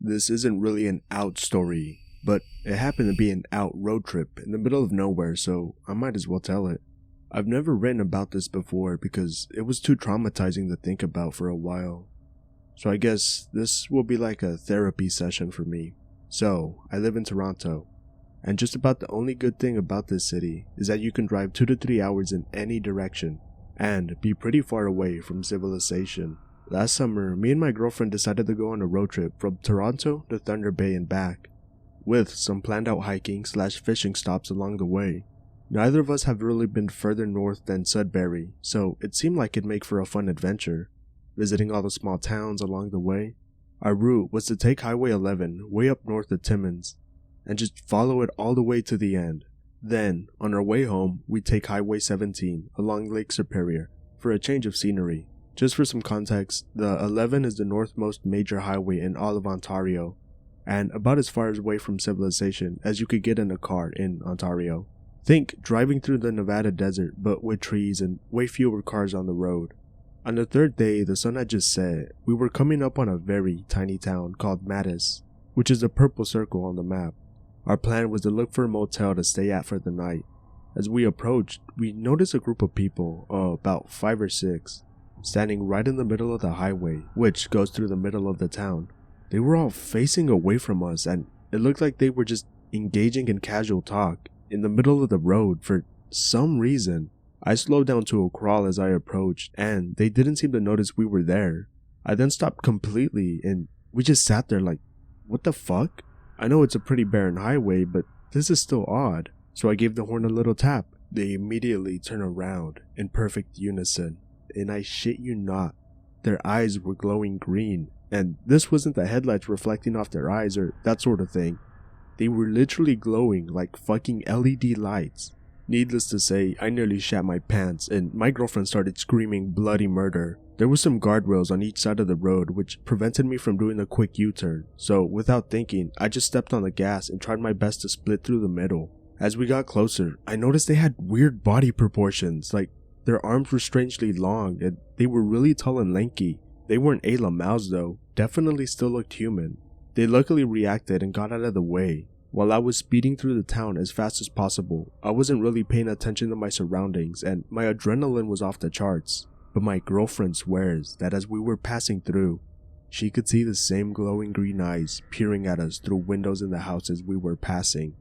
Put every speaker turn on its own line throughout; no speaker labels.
This isn't really an out story, but it happened to be an out road trip in the middle of nowhere, so I might as well tell it. I've never written about this before because it was too traumatizing to think about for a while. So I guess this will be like a therapy session for me. So, I live in Toronto, and just about the only good thing about this city is that you can drive 2 to 3 hours in any direction and be pretty far away from civilization. Last summer, me and my girlfriend decided to go on a road trip from Toronto to Thunder Bay and back, with some planned out hiking/fishing stops along the way. Neither of us have really been further north than Sudbury, so it seemed like it'd make for a fun adventure, visiting all the small towns along the way. Our route was to take Highway 11 way up north of Timmins, and just follow it all the way to the end. Then, on our way home, we'd take Highway 17 along Lake Superior for a change of scenery. Just for some context, the 11 is the northmost major highway in all of Ontario, and about as far away from civilization as you could get in a car in Ontario. Think driving through the Nevada desert, but with trees and way fewer cars on the road. On the third day, the sun had just set. We were coming up on a very tiny town called Mattis, which is a purple circle on the map. Our plan was to look for a motel to stay at for the night. As we approached, we noticed a group of people, about 5 or 6, standing right in the middle of the highway, which goes through the middle of the town. They were all facing away from us, and it looked like they were just engaging in casual talk in the middle of the road for some reason. I slowed down to a crawl as I approached, and they didn't seem to notice we were there. I then stopped completely, and we just sat there like, what the fuck? I know it's a pretty barren highway, but this is still odd. So I gave the horn a little tap. They immediately turned around in perfect unison, and I shit you not, their eyes were glowing green, and this wasn't the headlights reflecting off their eyes or that sort of thing. They were literally glowing like fucking LED lights. Needless to say, I nearly shat my pants, and my girlfriend started screaming bloody murder. There were some guardrails on each side of the road which prevented me from doing a quick U-turn, so without thinking, I just stepped on the gas and tried my best to split through the middle. As we got closer, I noticed they had weird body proportions, like their arms were strangely long and they were really tall and lanky. They weren't Ayla Mouse though, definitely still looked human. They luckily reacted and got out of the way. While I was speeding through the town as fast as possible, I wasn't really paying attention to my surroundings and my adrenaline was off the charts. But my girlfriend swears that as we were passing through, she could see the same glowing green eyes peering at us through windows in the houses we were passing.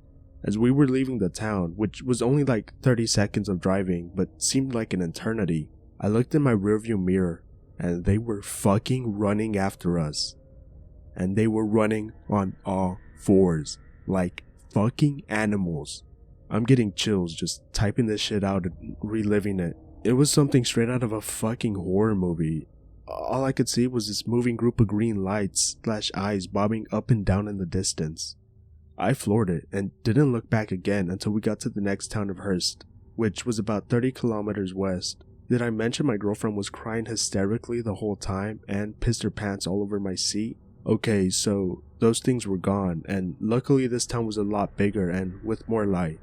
As we were leaving the town, which was only like 30 seconds of driving but seemed like an eternity, I looked in my rearview mirror and they were fucking running after us. And they were running on all fours, like fucking animals. I'm getting chills just typing this shit out and reliving it. It was something straight out of a fucking horror movie. All I could see was this moving group of green lights/eyes bobbing up and down in the distance. I floored it and didn't look back again until we got to the next town of Hearst, which was about 30 kilometers west. Did I mention my girlfriend was crying hysterically the whole time and pissed her pants all over my seat? Okay, so those things were gone, and luckily this town was a lot bigger and with more light.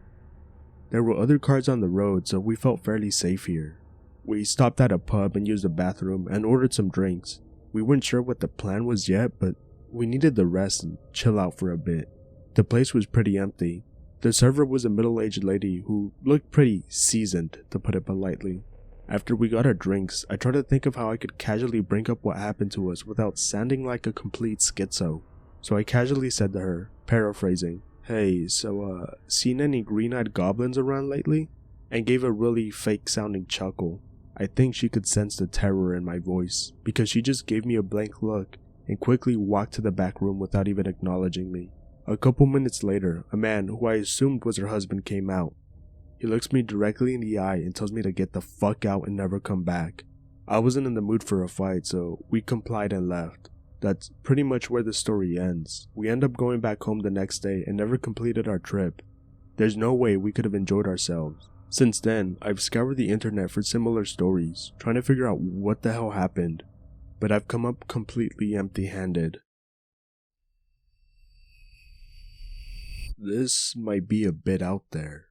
There were other cars on the road, so we felt fairly safe here. We stopped at a pub and used the bathroom and ordered some drinks. We weren't sure what the plan was yet, but we needed the rest and chill out for a bit. The place was pretty empty. The server was a middle-aged lady who looked pretty seasoned, to put it politely. After we got our drinks, I tried to think of how I could casually bring up what happened to us without sounding like a complete schizo. So I casually said to her, paraphrasing, "Hey, so seen any green-eyed goblins around lately?" And gave a really fake-sounding chuckle. I think she could sense the terror in my voice, because she just gave me a blank look and quickly walked to the back room without even acknowledging me. A couple minutes later, a man who I assumed was her husband came out. He looks me directly in the eye and tells me to get the fuck out and never come back. I wasn't in the mood for a fight, so we complied and left. That's pretty much where the story ends. We end up going back home the next day and never completed our trip. There's no way we could have enjoyed ourselves. Since then, I've scoured the internet for similar stories, trying to figure out what the hell happened, but I've come up completely empty-handed. This might be a bit out there,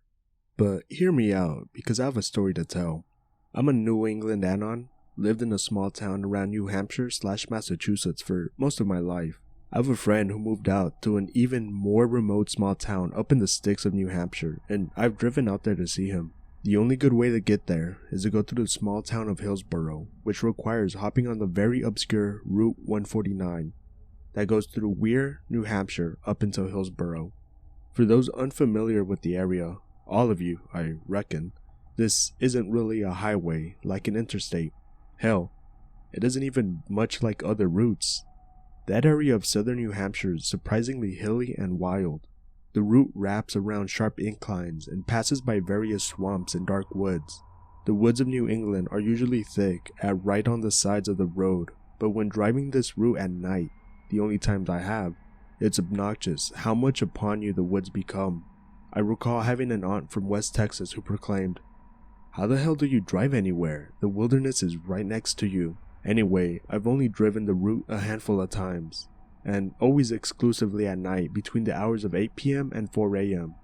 but hear me out because I have a story to tell. I'm a New England anon, lived in a small town around New Hampshire/Massachusetts for most of my life. I have a friend who moved out to an even more remote small town up in the sticks of New Hampshire, and I've driven out there to see him. The only good way to get there is to go through the small town of Hillsborough, which requires hopping on the very obscure Route 149 that goes through Weir, New Hampshire up until Hillsborough. For those unfamiliar with the area, all of you, I reckon, this isn't really a highway like an interstate. Hell, it isn't even much like other routes. That area of southern New Hampshire is surprisingly hilly and wild. The route wraps around sharp inclines and passes by various swamps and dark woods. The woods of New England are usually thick at right on the sides of the road, but when driving this route at night, the only times I have, it's obnoxious how much upon you the woods become. I recall having an aunt from West Texas who proclaimed, "How the hell do you drive anywhere? The wilderness is right next to you." Anyway, I've only driven the route a handful of times, and always exclusively at night between the hours of 8 p.m. and 4 a.m.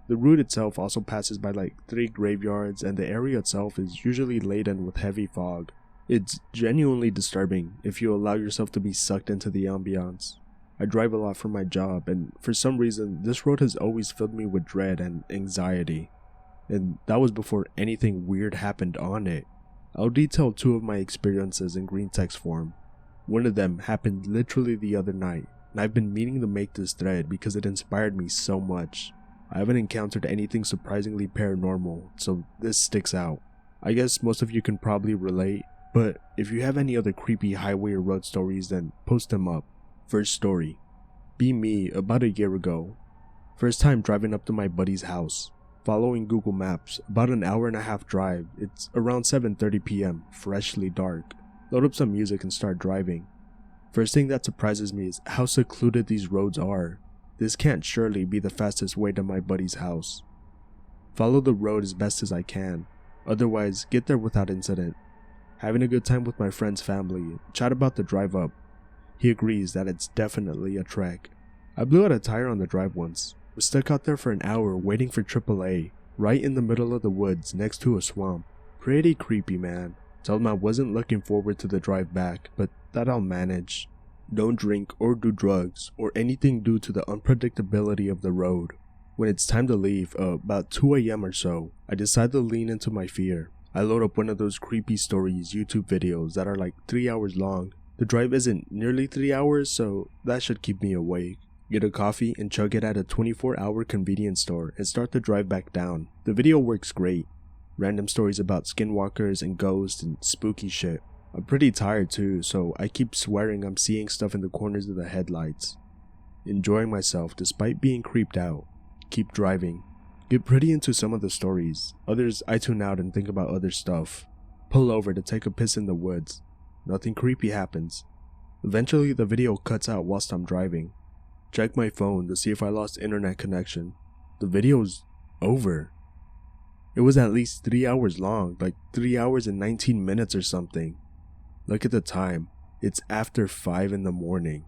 The route itself also passes by like 3 graveyards, and the area itself is usually laden with heavy fog. It's genuinely disturbing if you allow yourself to be sucked into the ambiance. I drive a lot for my job, and for some reason this road has always filled me with dread and anxiety. And that was before anything weird happened on it. I'll detail 2 of my experiences in greentext form. One of them happened literally the other night, and I've been meaning to make this thread because it inspired me so much. I haven't encountered anything surprisingly paranormal, so this sticks out. I guess most of you can probably relate, but if you have any other creepy highway or road stories, then post them up. First story. Be me about a year ago. First time driving up to my buddy's house. Following Google Maps, about an hour and a half drive. It's around 7:30 p.m, freshly dark. Load up some music and start driving. First thing that surprises me is how secluded these roads are. This can't surely be the fastest way to my buddy's house. Follow the road as best as I can, otherwise get there without incident. Having a good time with my friend's family, chat about the drive up. He agrees that it's definitely a trek. I blew out a tire on the drive once. Was stuck out there for an hour waiting for AAA, right in the middle of the woods next to a swamp. Pretty creepy, man. Told him I wasn't looking forward to the drive back, but that I'll manage. Don't drink or do drugs or anything due to the unpredictability of the road. When it's time to leave, about 2 a.m. or so, I decide to lean into my fear. I load up one of those creepy stories YouTube videos that are like 3 hours long. The drive isn't nearly 3 hours, so that should keep me awake. Get a coffee and chug it at a 24-hour convenience store and start the drive back down. The video works great. Random stories about skinwalkers and ghosts and spooky shit. I'm pretty tired too, so I keep swearing I'm seeing stuff in the corners of the headlights. Enjoying myself despite being creeped out. Keep driving. Get pretty into some of the stories. Others I tune out and think about other stuff. Pull over to take a piss in the woods. Nothing creepy happens. Eventually the video cuts out whilst I'm driving. Check my phone to see if I lost internet connection. The video's over. It was at least 3 hours long, like 3 hours and 19 minutes or something. Look at the time. It's after 5 in the morning.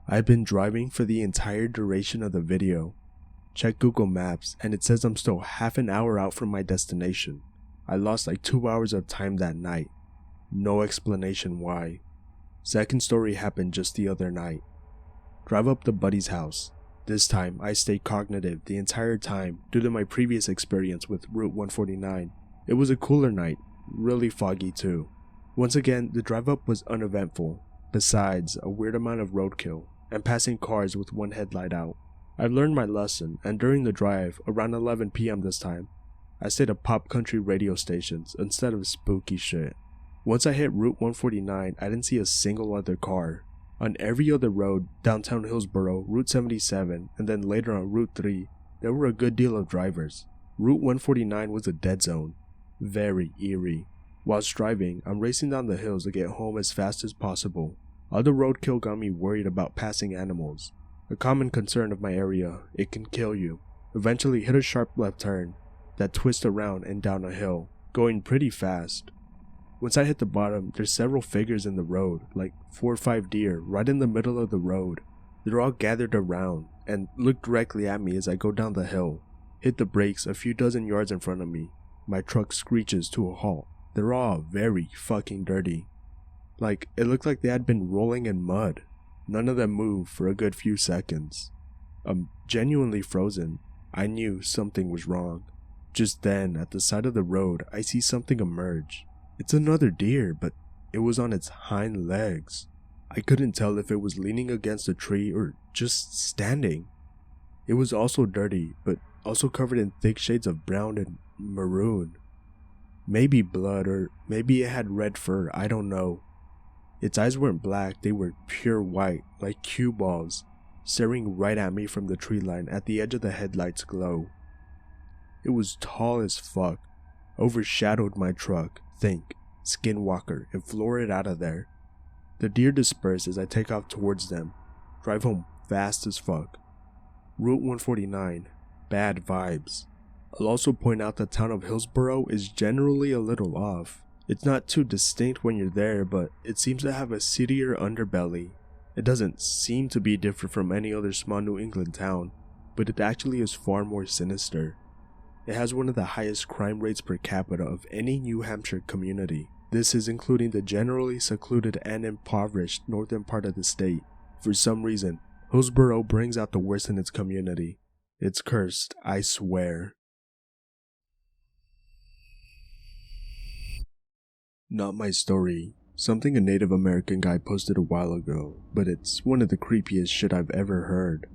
I've been driving for the entire duration of the video. Check Google Maps and it says I'm still half an hour out from my destination. I lost like 2 hours of time that night. No explanation why. Second story happened just the other night. Drive up to buddy's house. This time, I stayed cognitive the entire time due to my previous experience with Route 149. It was a cooler night, really foggy too. Once again, the drive up was uneventful, besides a weird amount of roadkill and passing cars with one headlight out. I've learned my lesson, and during the drive, around 11 p.m. this time, I stayed at pop country radio stations instead of spooky shit. Once I hit Route 149, I didn't see a single other car. On every other road, downtown Hillsborough, Route 77, and then later on Route 3, there were a good deal of drivers. Route 149 was a dead zone. Very eerie. Whilst driving, I'm racing down the hills to get home as fast as possible. All the roadkill got me worried about passing animals. A common concern of my area, it can kill you. Eventually hit a sharp left turn that twists around and down a hill, going pretty fast. Once I hit the bottom, there's several figures in the road, like 4 or 5 deer right in the middle of the road. They're all gathered around and look directly at me as I go down the hill. Hit the brakes a few dozen yards in front of me. My truck screeches to a halt. They're all very fucking dirty. Like, it looked like they had been rolling in mud. None of them moved for a good few seconds. I'm genuinely frozen. I knew something was wrong. Just then, at the side of the road, I see something emerge. It's another deer, but it was on its hind legs. I couldn't tell if it was leaning against a tree or just standing. It was also dirty, but also covered in thick shades of brown and maroon. Maybe blood, or maybe it had red fur, I don't know. Its eyes weren't black, they were pure white, like cue balls, staring right at me from the tree line at the edge of the headlight's glow. It was tall as fuck, overshadowed my truck, think, Skinwalker, and floor it out of there. The deer disperse as I take off towards them, drive home fast as fuck. Route 149, bad vibes. I'll also point out the town of Hillsborough is generally a little off. It's not too distinct when you're there, but it seems to have a seedier underbelly. It doesn't seem to be different from any other small New England town, but it actually is far more sinister. It has one of the highest crime rates per capita of any New Hampshire community. This is including the generally secluded and impoverished northern part of the state. For some reason, Hillsborough brings out the worst in its community. It's cursed, I swear. Not my story. Something a Native American guy posted a while ago, but it's one of the creepiest shit I've ever heard.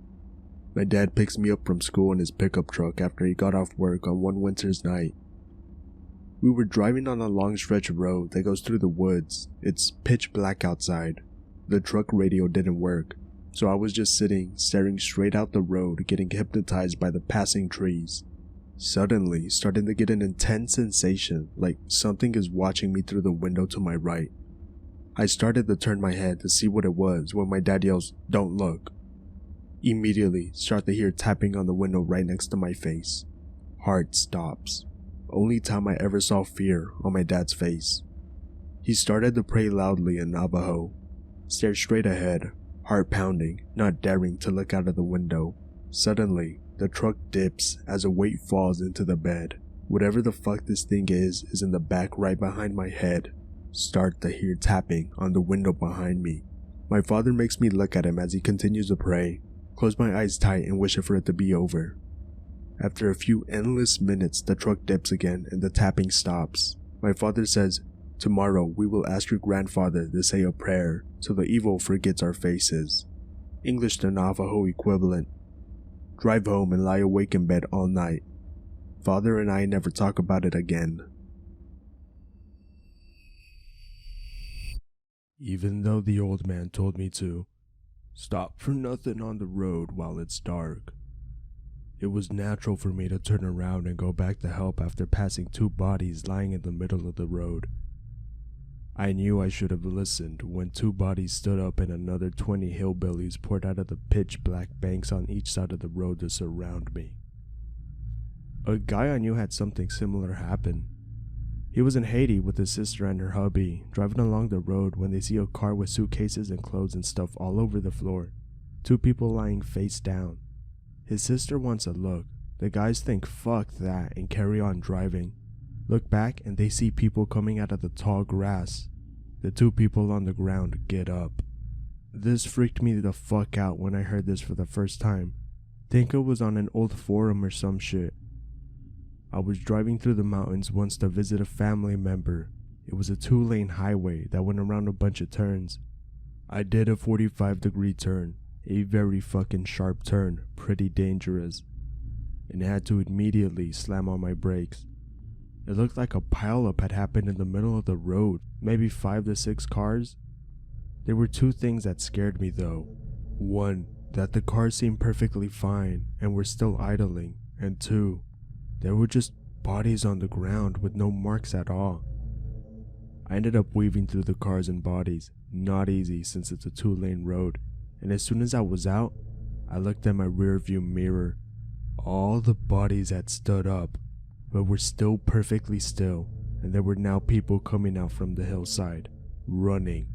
My dad picks me up from school in his pickup truck after he got off work on one winter's night. We were driving on a long stretch of road that goes through the woods. It's pitch black outside. The truck radio didn't work, so I was just sitting, staring straight out the road, getting hypnotized by the passing trees. Suddenly, starting to get an intense sensation, like something is watching me through the window to my right. I started to turn my head to see what it was when my dad yells, "Don't look." Immediately, start to hear tapping on the window right next to my face. Heart stops. Only time I ever saw fear on my dad's face. He started to pray loudly in Navajo, stared straight ahead, heart pounding, not daring to look out of the window. Suddenly, the truck dips as a weight falls into the bed. Whatever the fuck this thing is in the back right behind my head. Start to hear tapping on the window behind me. My father makes me look at him as he continues to pray. Close my eyes tight and wish for it to be over. After a few endless minutes, the truck dips again and the tapping stops. My father says, "Tomorrow we will ask your grandfather to say a prayer so the evil forgets our faces." English to Navajo equivalent. Drive home and lie awake in bed all night. Father and I never talk about it again. Even though the old man told me to stop for nothing on the road while it's dark, it was natural for me to turn around and go back to help after passing two bodies lying in the middle of the road. I knew I should have listened when two bodies stood up and another 20 hillbillies poured out of the pitch black banks on each side of the road to surround me. A guy I knew had something similar happen. He was in Haiti with his sister and her hubby, driving along the road when they see a car with suitcases and clothes and stuff all over the floor. Two people lying face down. His sister wants a look. The guys think fuck that and carry on driving. Look back and they see people coming out of the tall grass. The two people on the ground get up. This freaked me the fuck out when I heard this for the first time. Think it was on an old forum or some shit. I was driving through the mountains once to visit a family member. It was a 2-lane highway that went around a bunch of turns. I did a 45-degree turn, a very fucking sharp turn, pretty dangerous, and had to immediately slam on my brakes. It looked like a pileup had happened in the middle of the road, maybe 5 to 6 cars. There were two things that scared me though. One, that the cars seemed perfectly fine and were still idling, and two, there were just bodies on the ground with no marks at all. I ended up weaving through the cars and bodies, not easy since it's a 2-lane road, and as soon as I was out, I looked at my rear view mirror. All the bodies had stood up, but were still perfectly still, and there were now people coming out from the hillside, running.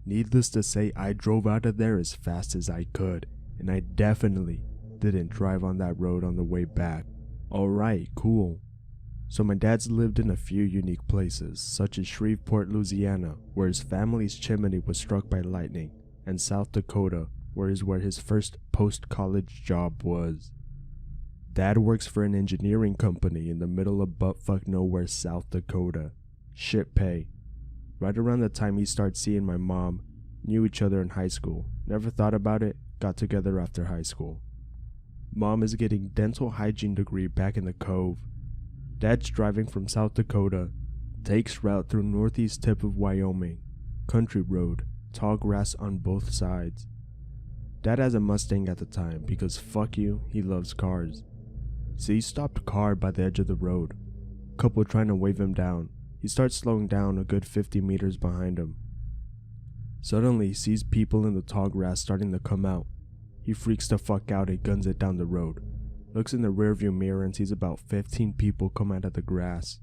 Needless to say, I drove out of there as fast as I could, and I definitely didn't drive on that road on the way back. Alright, cool. So my dad's lived in a few unique places, such as Shreveport, Louisiana, where his family's chimney was struck by lightning, and South Dakota, where his first post-college job was. Dad works for an engineering company in the middle of buttfuck nowhere, South Dakota. Shit pay. Right around the time he starts seeing my mom, knew each other in high school. Never thought about it, got together after high school. Mom is getting dental hygiene degree back in the Cove. Dad's driving from South Dakota, takes route through northeast tip of Wyoming, country road, tall grass on both sides. Dad has a Mustang at the time because fuck you, he loves cars. So he stopped a car by the edge of the road. Couple trying to wave him down. He starts slowing down a good 50 meters behind him. Suddenly he sees people in the tall grass starting to come out. He freaks the fuck out and guns it down the road. Looks in the rearview mirror and sees about 15 people come out of the grass.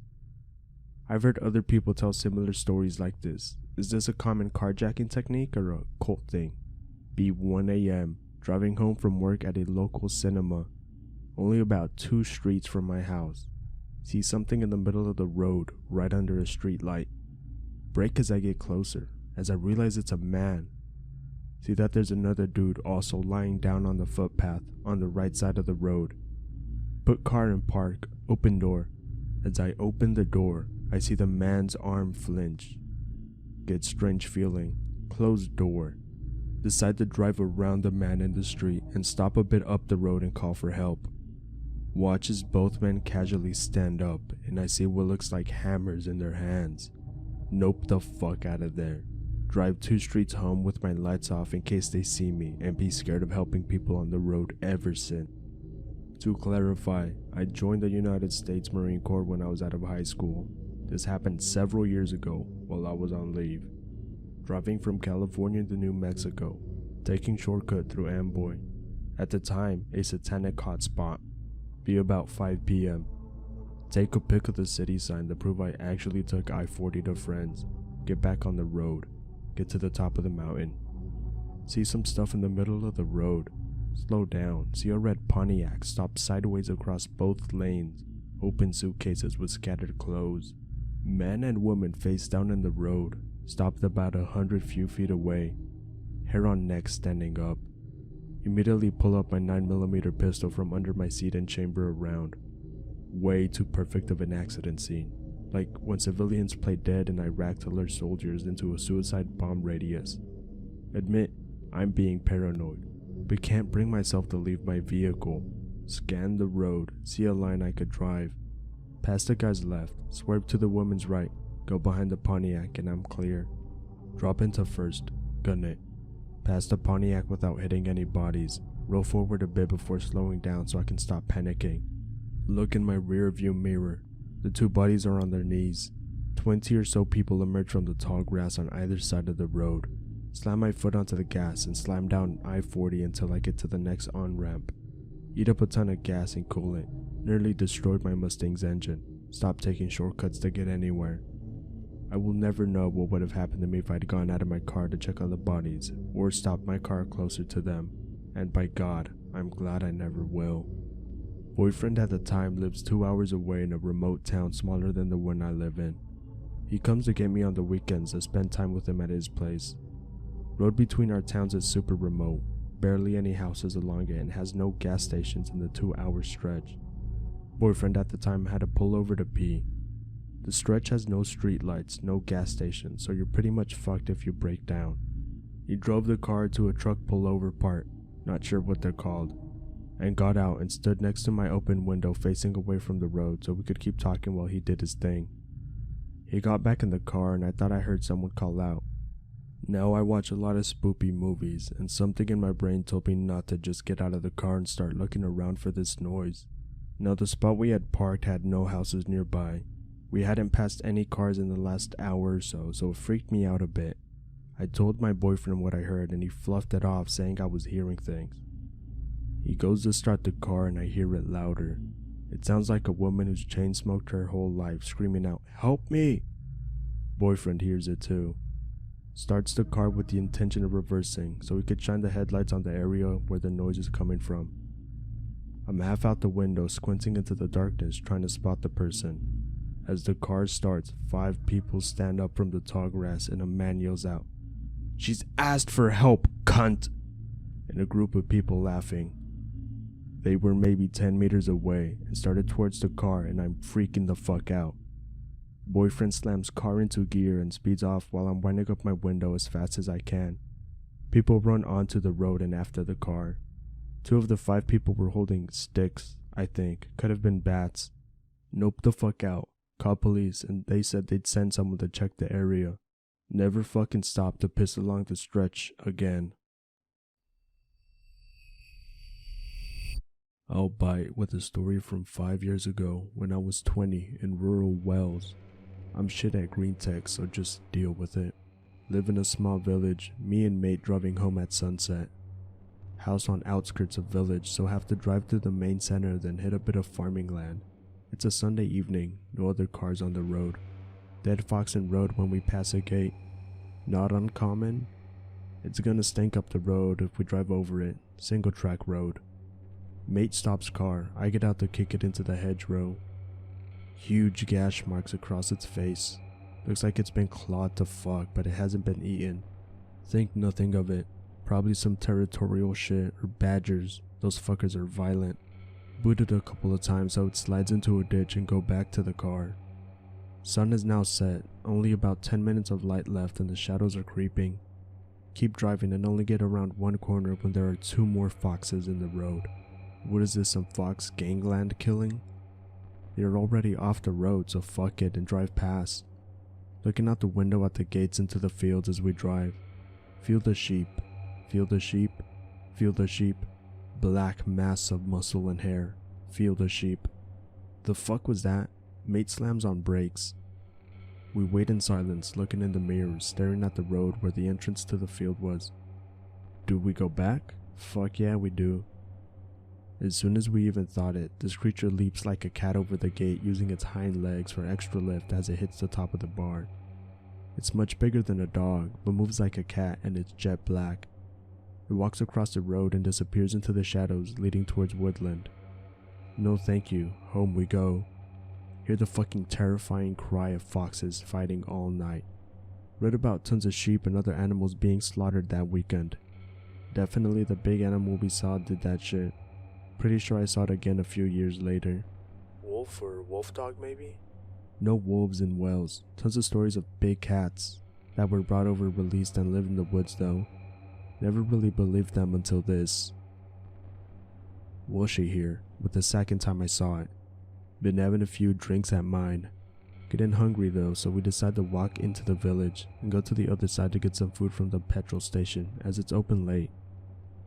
I've heard other people tell similar stories like this. Is this a common carjacking technique or a cult thing? Be 1 a.m., driving home from work at a local cinema, only about 2 streets from my house. See something in the middle of the road, right under a street light. Brake as I get closer, as I realize it's a man. See that there's another dude also lying down on the footpath on the right side of the road. Put car in park, open door. As I open the door, I see the man's arm flinch. Get strange feeling, closed door. Decide to drive around the man in the street and stop a bit up the road and call for help. Watch as both men casually stand up and I see what looks like hammers in their hands. Nope the fuck out of there. Drive 2 streets home with my lights off in case they see me and be scared of helping people on the road ever since. To clarify, I joined the United States Marine Corps when I was out of high school. This happened several years ago while I was on leave. Driving from California to New Mexico, taking shortcut through Amboy. At the time, a satanic hotspot. Be about 5 p.m. Take a pic of the city sign to prove I actually took I-40 to friends. Get back on the road. Get to the top of the mountain. See some stuff in the middle of the road. Slow down. See a red Pontiac stop sideways across both lanes. Open suitcases with scattered clothes. Man and woman face down in the road. Stopped about 100 feet away. Hair on neck standing up. Immediately pull up my 9mm pistol from under my seat and chamber around. Way too perfect of an accident scene. Like when civilians play dead in Iraq to lure soldiers into a suicide bomb radius. Admit, I'm being paranoid, but can't bring myself to leave my vehicle. Scan the road, see a line I could drive. Pass the guy's left, swerve to the woman's right, go behind the Pontiac and I'm clear. Drop into first, gun it. Pass the Pontiac without hitting any bodies. Roll forward a bit before slowing down so I can stop panicking. Look in my rear view mirror. The 2 bodies are on their knees. 20 or so people emerge from the tall grass on either side of the road. Slam my foot onto the gas and slam down I-40 until I get to the next on-ramp. Eat up a ton of gas and coolant. Nearly destroyed my Mustang's engine. Stopped taking shortcuts to get anywhere. I will never know what would have happened to me if I'd gone out of my car to check on the bodies, or stopped my car closer to them, and by God, I'm glad I never will. Boyfriend at the time lives 2 hours away in a remote town smaller than the one I live in. He comes to get me on the weekends to spend time with him at his place. Road between our towns is super remote, barely any houses along it and has no gas stations in the 2-hour stretch. Boyfriend at the time had to pull over to pee. The stretch has no street lights, no gas station, so you're pretty much fucked if you break down. He drove the car to a truck pullover part, not sure what they're called, and got out and stood next to my open window facing away from the road so we could keep talking while he did his thing. He got back in the car and I thought I heard someone call out. Now I watch a lot of spoopy movies and something in my brain told me not to just get out of the car and start looking around for this noise. Now the spot we had parked had no houses nearby. We hadn't passed any cars in the last hour or so it freaked me out a bit. I told my boyfriend what I heard and he fluffed it off saying I was hearing things. He goes to start the car and I hear it louder. It sounds like a woman who's chain smoked her whole life screaming out, "Help me!" Boyfriend hears it too. Starts the car with the intention of reversing so he could shine the headlights on the area where the noise is coming from. I'm half out the window squinting into the darkness trying to spot the person. As the car starts, 5 people stand up from the tall grass and a man yells out, She's asked for help, cunt! And a group of people laughing. They were maybe 10 meters away and started towards the car, and I'm freaking the fuck out. Boyfriend slams car into gear and speeds off while I'm winding up my window as fast as I can. People run onto the road and after the car. 2 of the 5 people were holding sticks, I think. Could have been bats. Nope the fuck out. Called police and they said they'd send someone to check the area. Never fucking stopped to piss along the stretch again. I'll bite with a story from 5 years ago when I was 20 in rural Wales. I'm shit at greentext, so just deal with it. Live in a small village, me and mate driving home at sunset. House on outskirts of village, so have to drive to the main center then hit a bit of farming land. It's a Sunday evening, no other cars on the road. Dead fox in road when we pass a gate. Not uncommon. It's gonna stink up the road if we drive over it, single track road. Mate stops car, I get out to kick it into the hedgerow. Huge gash marks across its face. Looks like it's been clawed to fuck, but it hasn't been eaten. Think nothing of it. Probably some territorial shit or badgers. Those fuckers are violent. Booted a couple of times so it slides into a ditch and go back to the car. Sun is now set, only about 10 minutes of light left and the shadows are creeping. Keep driving and only get around one corner when there are 2 more foxes in the road. What is this, some fox gangland killing? They are already off the road, so fuck it and drive past. Looking out the window at the gates into the fields as we drive. Feel the sheep, feel the sheep, feel the sheep. Black mass of muscle and hair. Feel the sheep. The fuck was that? Mate slams on brakes. We wait in silence, looking in the mirrors, staring at the road where the entrance to the field was. Do we go back? Fuck yeah, we do. As soon as we even thought it, this creature leaps like a cat over the gate using its hind legs for extra lift as it hits the top of the bar. It's much bigger than a dog, but moves like a cat and it's jet black. It walks across the road and disappears into the shadows leading towards woodland. No thank you, home we go. Hear the fucking terrifying cry of foxes fighting all night. Read about tons of sheep and other animals being slaughtered that weekend. Definitely the big animal we saw did that shit. Pretty sure I saw it again a few years later. Wolf or wolf dog maybe? No wolves in Wales. Tons of stories of big cats that were brought over, released and live in the woods though. Never really believed them until this. Washy here, with the second time I saw it. Been having a few drinks at mine. Getting hungry though, so we decide to walk into the village and go to the other side to get some food from the petrol station as it's open late.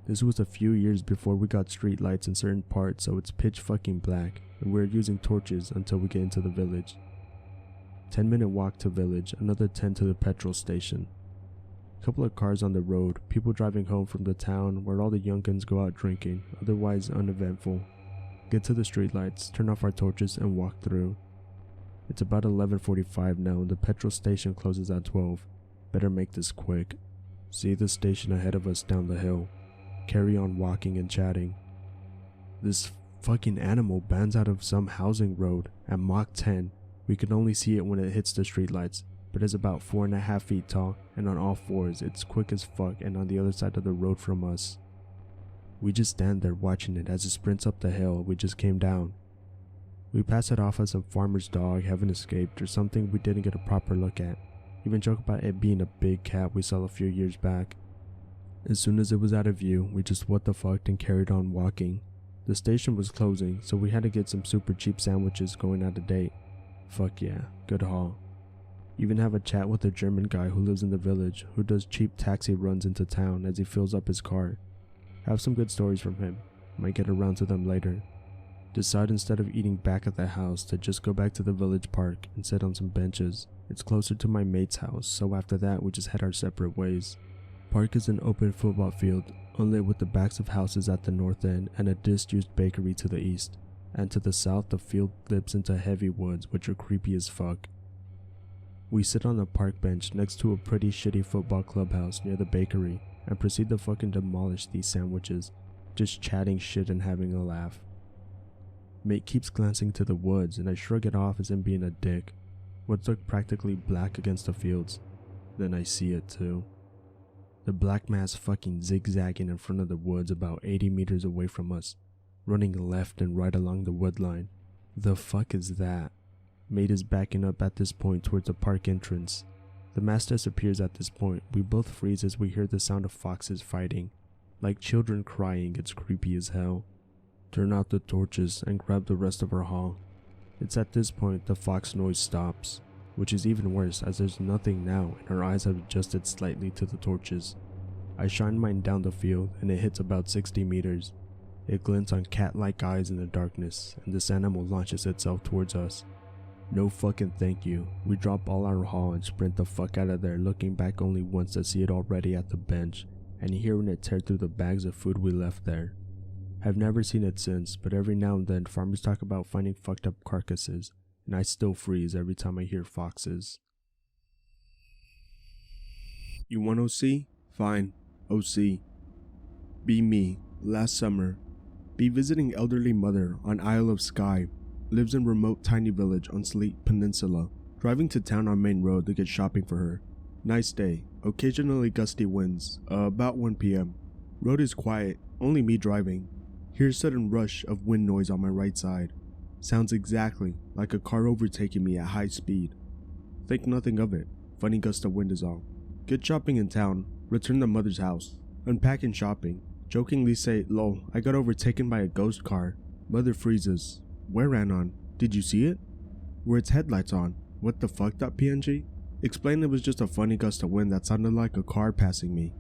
This was a few years before we got street lights in certain parts, so it's pitch fucking black and we're using torches until we get into the village. 10-minute walk to village, another 10 to the petrol station. Couple of cars on the road, people driving home from the town where all the young'uns go out drinking, otherwise uneventful. Get to the streetlights, turn off our torches and walk through. It's about 11:45 now and the petrol station closes at 12. Better make this quick. See the station ahead of us down the hill. Carry on walking and chatting. This fucking animal bends out of some housing road at Mach 10. We can only see it when it hits the streetlights, but it's about 4.5 feet tall and on all fours. It's quick as fuck and on the other side of the road from us. We just stand there watching it as it sprints up the hill we just came down. We pass it off as some farmer's dog having escaped or something we didn't get a proper look at. Even joke about it being a big cat we saw a few years back. As soon as it was out of view, we just what the fucked and carried on walking. The station was closing, so we had to get some super cheap sandwiches going out of date. Fuck yeah, good haul. Even have a chat with a German guy who lives in the village who does cheap taxi runs into town as he fills up his car. Have some good stories from him, might get around to them later. Decide instead of eating back at the house to just go back to the village park and sit on some benches. It's closer to my mate's house, so after that we just head our separate ways. Park is an open football field, unlit with the backs of houses at the north end and a disused bakery to the east. And to the south the field flips into heavy woods which are creepy as fuck. We sit on a park bench next to a pretty shitty football clubhouse near the bakery and proceed to fucking demolish these sandwiches, just chatting shit and having a laugh. Mate keeps glancing to the woods and I shrug it off as him being a dick. Woods look practically black against the fields. Then I see it too. The black mass fucking zigzagging in front of the woods about 80 meters away from us, running left and right along the wood line. The fuck is that? Mate is backing up at this point towards the park entrance. The mass disappears at this point. We both freeze as we hear the sound of foxes fighting. Like children crying, it's creepy as hell. Turn out the torches and grab the rest of our haul. It's at this point the fox noise stops, which is even worse as there's nothing now and our eyes have adjusted slightly to the torches. I shine mine down the field and it hits about 60 meters. It glints on cat-like eyes in the darkness and this animal launches itself towards us. No fucking thank you. We drop all our haul and sprint the fuck out of there, looking back only once to see it already at the bench and hearing it tear through the bags of food we left there. I've never seen it since, but every now and then farmers talk about finding fucked up carcasses, and I still freeze every time I hear foxes. You want OC? Fine, OC. Be me, last summer. Be visiting elderly mother on Isle of Skye. Lives in remote tiny village on Sleat Peninsula. Driving to town on main road to get shopping for her. Nice day, occasionally gusty winds, about 1 p.m. Road is quiet, only me driving. Hear sudden rush of wind noise on my right side. Sounds exactly like a car overtaking me at high speed. Think nothing of it, funny gust of wind is all. Get shopping in town, return to mother's house. Unpacking shopping, jokingly say, lol, I got overtaken by a ghost car. Mother freezes. Where ran on? Did you see it? Were its headlights on? What the fuck, .png? Explain it was just a funny gust of wind that sounded like a car passing me.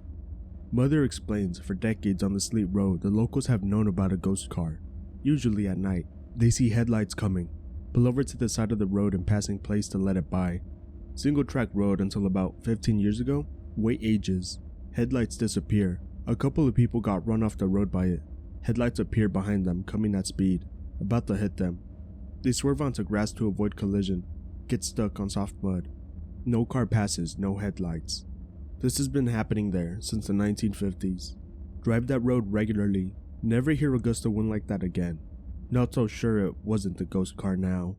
Mother explains for decades on the Sleat Road the locals have known about a ghost car. Usually at night, they see headlights coming, pull over to the side of the road and passing place to let it by. Single track road until about 15 years ago, wait ages. Headlights disappear. A couple of people got run off the road by it. Headlights appear behind them coming at speed, about to hit them. They swerve onto grass to avoid collision, get stuck on soft mud. No car passes, no headlights. This has been happening there since the 1950s. Drive that road regularly, never hear a gust of wind like that again. Not so sure it wasn't the ghost car now.